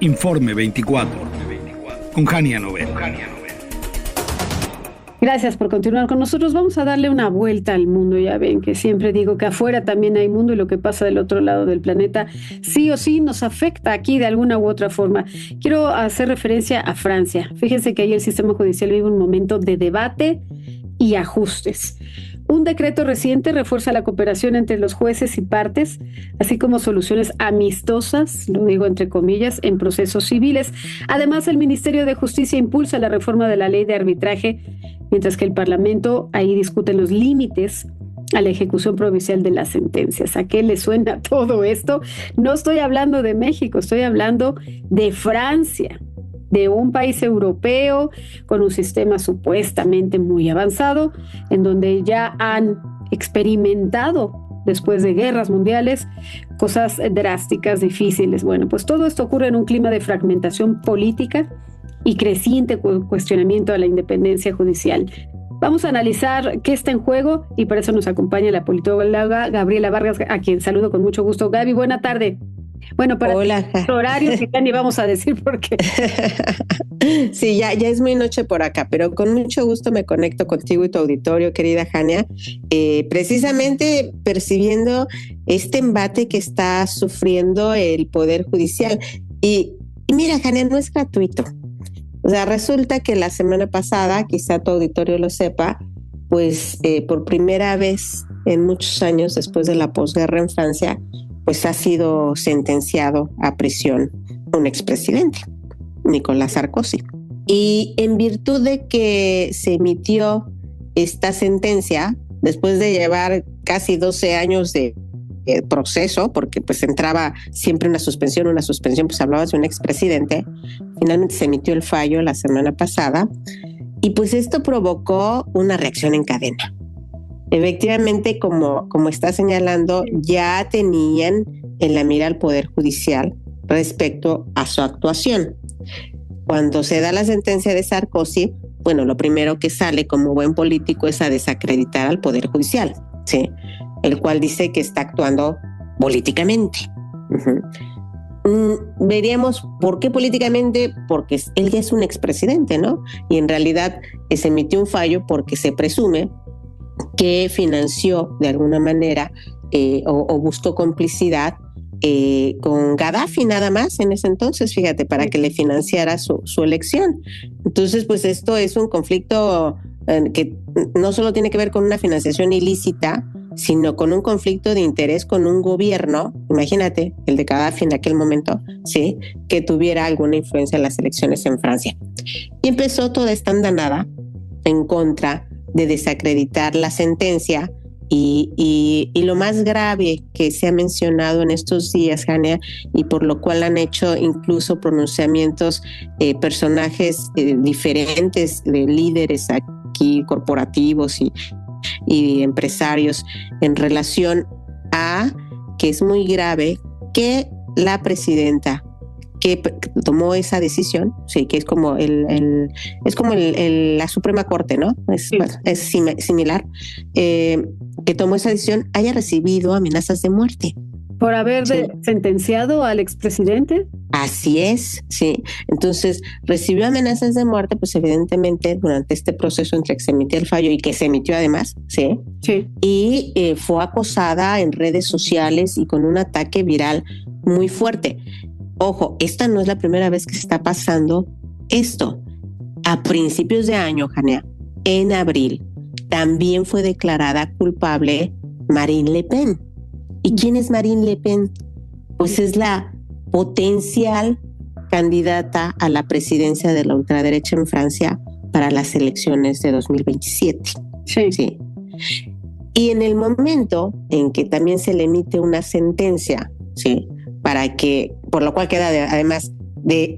Informe 24, con Jania Novel. Gracias por continuar con nosotros. Vamos a darle una vuelta al mundo. Ya ven que siempre digo que afuera también hay mundo y lo que pasa del otro lado del planeta sí o sí nos afecta aquí de alguna u otra forma. Quiero hacer referencia a Francia. Fíjense que ahí el sistema judicial vive un momento de debate y ajustes. Un decreto reciente refuerza la cooperación entre los jueces y partes, así como soluciones amistosas, lo digo entre comillas, en procesos civiles. Además, el Ministerio de Justicia impulsa la reforma de la ley de arbitraje, mientras que el Parlamento ahí discute los límites a la ejecución provisional de las sentencias. ¿A qué le suena todo esto? No estoy hablando de México, estoy hablando de Francia, de un país europeo con un sistema supuestamente muy avanzado, en donde ya han experimentado, después de guerras mundiales, cosas drásticas, difíciles. Bueno, pues todo esto ocurre en un clima de fragmentación política y creciente cuestionamiento a la independencia judicial. Vamos a analizar qué está en juego y para eso nos acompaña la politóloga Gabriela Vargas, a quien saludo con mucho gusto. Gaby, buena tarde. Bueno, para nuestro horario, que ya ni vamos a decir por qué. Sí, ya es muy noche por acá, pero con mucho gusto me conecto contigo y tu auditorio, querida Jania, precisamente percibiendo este embate que está sufriendo el Poder Judicial. Y mira, Jania, no es gratuito. O sea, resulta que la semana pasada, quizá tu auditorio lo sepa, pues por primera vez en muchos años después de la posguerra en Francia, pues ha sido sentenciado a prisión un expresidente, Nicolás Sarkozy. Y en virtud de que se emitió esta sentencia, después de llevar casi 12 años de proceso, porque pues entraba siempre una suspensión, pues hablabas de un expresidente, finalmente se emitió el fallo la semana pasada, y pues esto provocó una reacción en cadena. Efectivamente, como está señalando, ya tenían en la mira al Poder Judicial respecto a su actuación. Cuando se da la sentencia de Sarkozy, bueno, lo primero que sale como buen político es a desacreditar al Poder Judicial, ¿sí? El cual dice que está actuando políticamente. Veríamos por qué políticamente, porque él ya es un expresidente, ¿no? Y en realidad se emitió un fallo porque se presume que financió de alguna manera o buscó complicidad con Gaddafi nada más en ese entonces, fíjate, para que le financiara su elección. Entonces, pues esto es un conflicto que no solo tiene que ver con una financiación ilícita, sino con un conflicto de interés con un gobierno, imagínate, el de Gaddafi en aquel momento, ¿sí?, que tuviera alguna influencia en las elecciones en Francia. Y empezó toda esta andanada en contra de desacreditar la sentencia y lo más grave que se ha mencionado en estos días, Jania, y por lo cual han hecho incluso pronunciamientos personajes diferentes, de líderes aquí corporativos y empresarios en relación a que es muy grave que la presidenta que tomó esa decisión, sí, que es como la Suprema Corte, ¿no? Sí. Bueno, es similar, que tomó esa decisión, haya recibido amenazas de muerte. ¿Por haber sentenciado al expresidente? Así es, sí. Entonces, recibió amenazas de muerte, pues evidentemente durante este proceso entre que se emitió el fallo y que se emitió además, sí. Y fue acosada en redes sociales y con un ataque viral muy fuerte. Ojo, esta no es la primera vez que se está pasando esto. A principios de año, Jania, en abril, también fue declarada culpable Marine Le Pen. ¿Y quién es Marine Le Pen? Pues es la potencial candidata a la presidencia de la ultraderecha en Francia para las elecciones de 2027. Sí. Y en el momento en que también se le emite una sentencia, sí, para que, por lo cual queda además de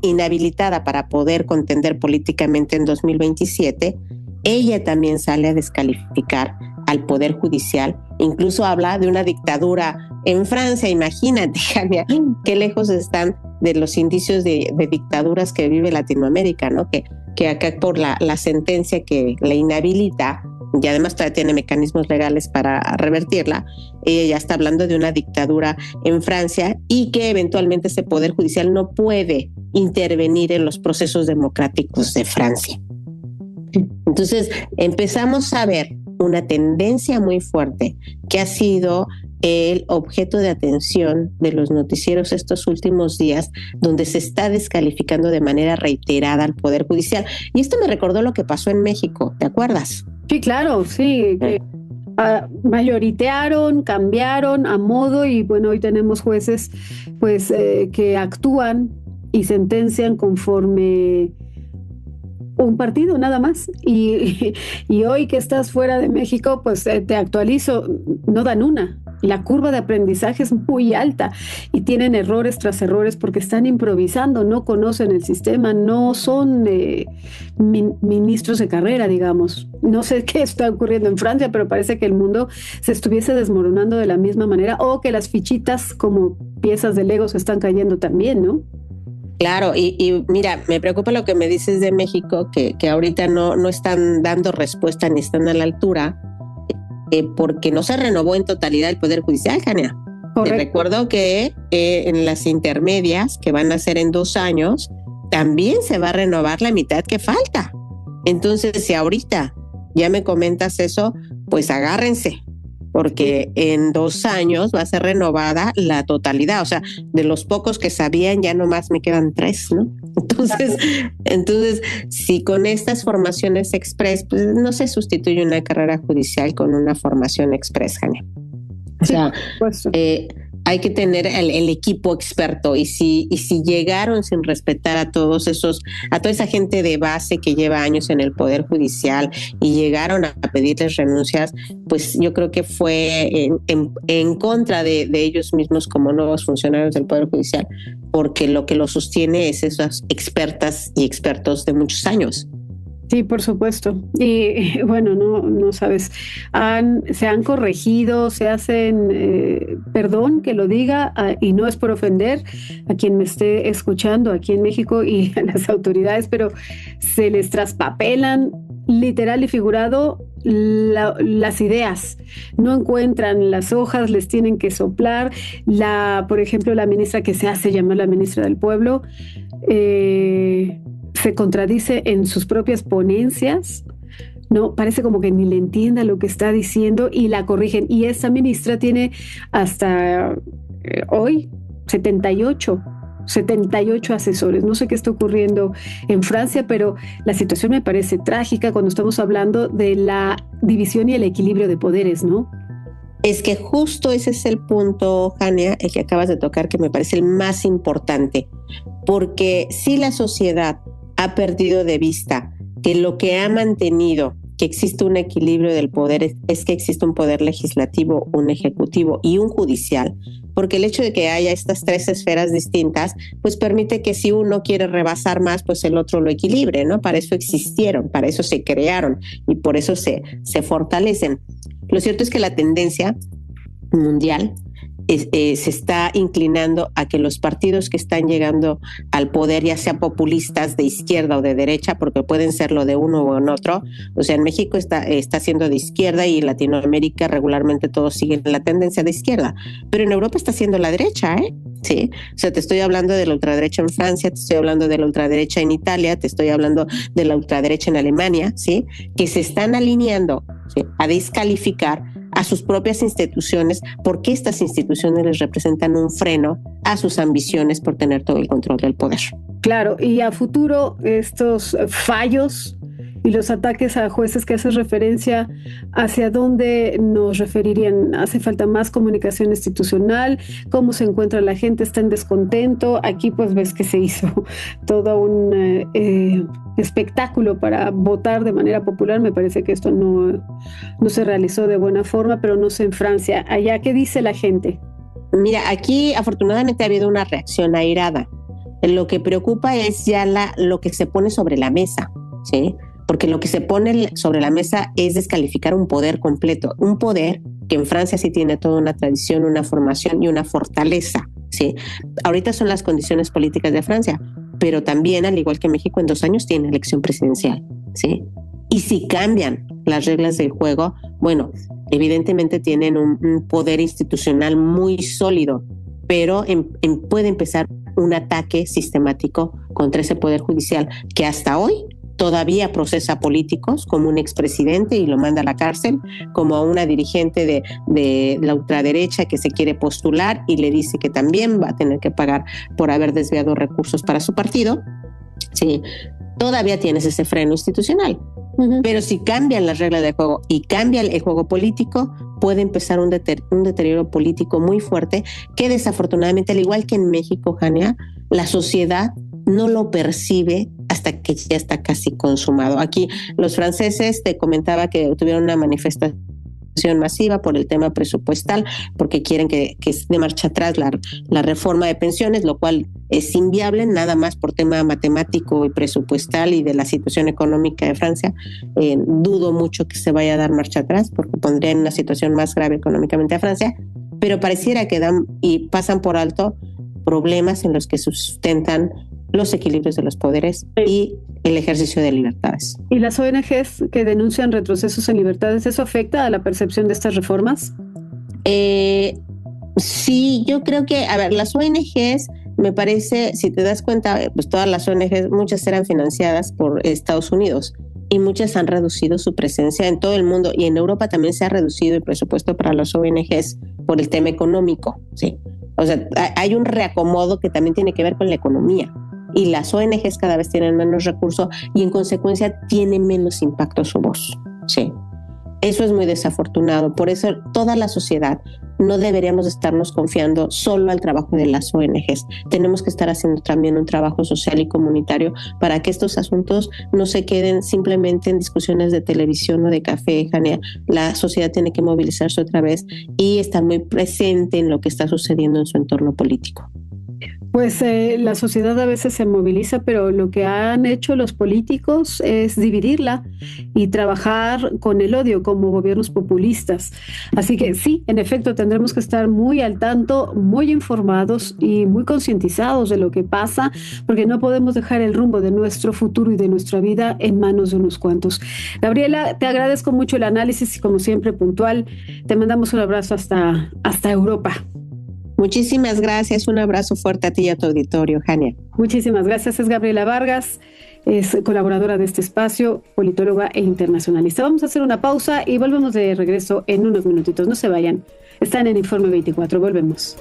inhabilitada para poder contender políticamente en 2027, ella también sale a descalificar al Poder Judicial, incluso habla de una dictadura en Francia. Imagínate, Jania, qué lejos están de los indicios de dictaduras que vive Latinoamérica, ¿no? Que acá por la sentencia que la inhabilita, y además todavía tiene mecanismos legales para revertirla. Ella ya está hablando de una dictadura en Francia y que eventualmente ese poder judicial no puede intervenir en los procesos democráticos de Francia. Entonces empezamos a ver una tendencia muy fuerte que ha sido el objeto de atención de los noticieros estos últimos días, donde se está descalificando de manera reiterada al Poder Judicial. Y esto me recordó lo que pasó en México, ¿te acuerdas? Sí, claro, sí. Mayoritearon, cambiaron a modo y bueno, hoy tenemos jueces pues que actúan y sentencian conforme un partido nada más. Y hoy que estás fuera de México, pues te actualizo, no dan una. La curva de aprendizaje es muy alta y tienen errores tras errores porque están improvisando, no conocen el sistema, no son ministros de carrera, digamos. No sé qué está ocurriendo en Francia, pero parece que el mundo se estuviese desmoronando de la misma manera o que las fichitas como piezas de Lego se están cayendo también, ¿no? Claro, y mira, me preocupa lo que me dices de México, que ahorita no están dando respuesta ni están a la altura, porque no se renovó en totalidad el Poder Judicial, Jania. Te recuerdo que en las intermedias, que van a ser en 2 años, también se va a renovar la mitad que falta. Entonces, si ahorita ya me comentas eso, pues agárrense, porque en 2 años va a ser renovada la totalidad. O sea, de los pocos que sabían, ya nomás me quedan 3, ¿no? Entonces, si con estas formaciones express, pues no se sustituye una carrera judicial con una formación express, Jania. O sea, hay que tener el equipo experto y si llegaron sin respetar a toda esa gente de base que lleva años en el Poder Judicial y llegaron a pedirles renuncias, pues yo creo que fue en contra de ellos mismos como nuevos funcionarios del Poder Judicial, porque lo que lo sostiene es esas expertas y expertos de muchos años. Sí, por supuesto. Y bueno, no sabes, se han corregido, se hacen, perdón que lo diga, y no es por ofender a quien me esté escuchando aquí en México y a las autoridades, pero se les traspapelan literal y figurado las ideas. No encuentran las hojas, les tienen que soplar. Por ejemplo, la ministra que se hace llamar la ministra del Pueblo, se contradice en sus propias ponencias, no parece como que ni le entienda lo que está diciendo y la corrigen. Y esa ministra tiene hasta hoy 78 asesores. No sé qué está ocurriendo en Francia, pero la situación me parece trágica cuando estamos hablando de la división y el equilibrio de poderes, ¿no? Es que justo ese es el punto, Jania, el que acabas de tocar, que me parece el más importante, porque si la sociedad ha perdido de vista que lo que ha mantenido que existe un equilibrio del poder es que existe un poder legislativo, un ejecutivo y un judicial, porque el hecho de que haya estas 3 esferas distintas, pues permite que si uno quiere rebasar más, pues el otro lo equilibre, ¿no? Para eso existieron, para eso se crearon y por eso se fortalecen. Lo cierto es que la tendencia mundial se está inclinando a que los partidos que están llegando al poder, ya sea populistas de izquierda o de derecha, porque pueden serlo de uno o en otro, o sea, en México está siendo de izquierda y en Latinoamérica regularmente todos siguen la tendencia de izquierda, pero en Europa está siendo la derecha, Sí, o sea, te estoy hablando de la ultraderecha en Francia, te estoy hablando de la ultraderecha en Italia, te estoy hablando de la ultraderecha en Alemania, ¿sí? Que se están alineando, ¿sí?, a descalificar a sus propias instituciones porque estas instituciones les representan un freno a sus ambiciones por tener todo el control del poder. Claro, y a futuro estos fallos y los ataques a jueces que haces referencia, ¿hacia dónde nos referirían? ¿Hace falta más comunicación institucional? ¿Cómo se encuentra la gente? ¿Está en descontento? Aquí pues ves que se hizo todo un espectáculo para votar de manera popular. Me parece que esto no se realizó de buena forma, pero no sé en Francia. Allá, ¿qué dice la gente? Mira, aquí afortunadamente ha habido una reacción airada. Lo que preocupa es ya lo que se pone sobre la mesa, ¿sí? Porque lo que se pone sobre la mesa es descalificar un poder completo, un poder que en Francia sí tiene toda una tradición, una formación y una fortaleza, ¿sí? Ahorita son las condiciones políticas de Francia, pero también, al igual que México, en 2 años tiene elección presidencial, ¿sí? Y si cambian las reglas del juego, bueno, evidentemente tienen un poder institucional muy sólido, pero puede empezar un ataque sistemático contra ese poder judicial que hasta hoy todavía procesa políticos, como un expresidente y lo manda a la cárcel, como a una dirigente de la ultraderecha que se quiere postular y le dice que también va a tener que pagar por haber desviado recursos para su partido. Sí, todavía tienes ese freno institucional. Pero si cambian las reglas del juego y cambia el juego político, puede empezar un deterioro político muy fuerte que desafortunadamente, al igual que en México, Jania, la sociedad no lo percibe hasta que ya está casi consumado. Aquí los franceses, te comentaba que tuvieron una manifestación masiva por el tema presupuestal, porque quieren que de marcha atrás la reforma de pensiones, lo cual es inviable nada más por tema matemático y presupuestal y de la situación económica de Francia. Dudo mucho que se vaya a dar marcha atrás porque pondría en una situación más grave económicamente a Francia, pero pareciera que dan y pasan por alto problemas en los que sustentan los equilibrios de los poderes y el ejercicio de libertades. ¿Y las ONGs que denuncian retrocesos en libertades, eso afecta a la percepción de estas reformas? Sí, yo creo que, a ver, las ONGs, me parece, si te das cuenta, pues todas las ONGs, muchas eran financiadas por Estados Unidos y muchas han reducido su presencia en todo el mundo, y en Europa también se ha reducido el presupuesto para las ONGs por el tema económico, ¿sí? O sea, hay un reacomodo que también tiene que ver con la economía. Y las ONGs cada vez tienen menos recursos y en consecuencia tiene menos impacto su voz. Sí. Eso es muy desafortunado. Por eso toda la sociedad no deberíamos estarnos confiando solo al trabajo de las ONGs. Tenemos que estar haciendo también un trabajo social y comunitario para que estos asuntos no se queden simplemente en discusiones de televisión o de café, Jania. La sociedad tiene que movilizarse otra vez y estar muy presente en lo que está sucediendo en su entorno político. Pues la sociedad a veces se moviliza, pero lo que han hecho los políticos es dividirla y trabajar con el odio como gobiernos populistas. Así que sí, en efecto, tendremos que estar muy al tanto, muy informados y muy concientizados de lo que pasa, porque no podemos dejar el rumbo de nuestro futuro y de nuestra vida en manos de unos cuantos. Gabriela, te agradezco mucho el análisis y como siempre puntual. Te mandamos un abrazo hasta Europa. Muchísimas gracias, un abrazo fuerte a ti y a tu auditorio, Jania. Muchísimas gracias, es Gabriela Vargas, es colaboradora de este espacio, politóloga e internacionalista. Vamos a hacer una pausa y volvemos de regreso en unos minutitos, no se vayan, están en Informe 24, volvemos.